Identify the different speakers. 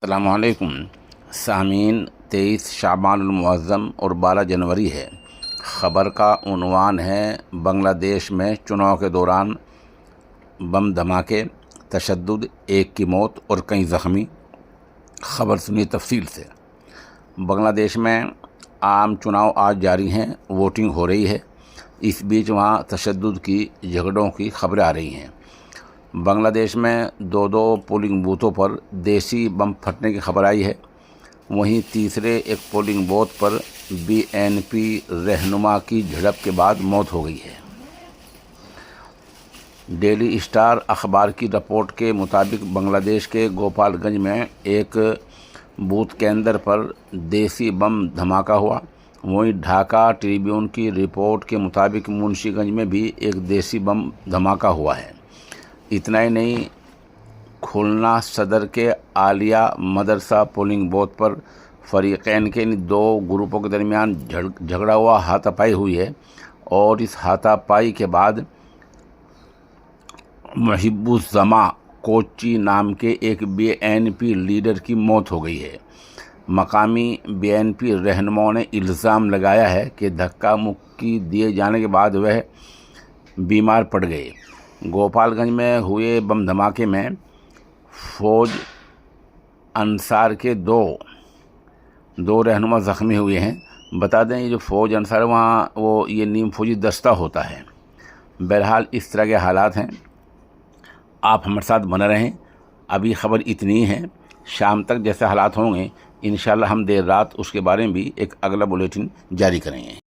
Speaker 1: السلام علیکم سامعین، 23 شعبان المعظم اور 12 جنوری ہے۔ خبر کا عنوان ہے بنگلہ دیش میں چناؤ کے دوران بم دھماکے، تشدد، 1 کی موت اور کئی زخمی۔ خبر سنی تفصیل سے۔ بنگلہ دیش میں عام چناؤ آج جاری ہیں، ووٹنگ ہو رہی ہے۔ اس بیچ وہاں تشدد کی جھگڑوں کی خبریں آ رہی ہیں۔ بنگلہ دیش میں دو پولنگ بوتھوں پر دیسی بم پھٹنے کی خبر آئی ہے۔ وہیں تیسرے ایک پولنگ بوتھ پر BNP رہنما کی جھڑپ کے بعد موت ہو گئی ہے۔ ڈیلی اسٹار اخبار کی رپورٹ کے مطابق بنگلہ دیش کے گوپال گنج میں ایک بوتھ کیندر پر دیسی بم دھماکہ ہوا۔ وہیں ڈھاکہ ٹریبیون کی رپورٹ کے مطابق منشی گنج میں بھی ایک دیسی بم دھماکہ ہوا ہے۔ اتنا ہی نہیں، کھلنا صدر کے عالیہ مدرسہ پولنگ بوتھ پر فریقین کے 2 گروپوں کے درمیان جھگڑا ہوا، ہاتھا پائی ہوئی ہے، اور اس ہاتھا پائی کے بعد محب الزماں کوچی نام کے ایک BNP لیڈر کی موت ہو گئی ہے۔ مقامی BNP رہنماؤں نے الزام لگایا ہے کہ دھکا مکی دیے جانے کے بعد وہ بیمار پڑ گئے۔ گوپال گنج میں ہوئے بم دھماکے میں فوج انصار کے دو رہنما زخمی ہوئے ہیں۔ بتا دیں، یہ جو فوج انصار وہاں یہ نیم فوجی دستہ ہوتا ہے۔ بہرحال اس طرح کے حالات ہیں۔ آپ ہمارے ساتھ بنے رہیں۔ ابھی خبر اتنی ہے، شام تک جیسے حالات ہوں گے انشاءاللہ ہم دیر رات اس کے بارے میں بھی ایک اگلا بلیٹن جاری کریں گے۔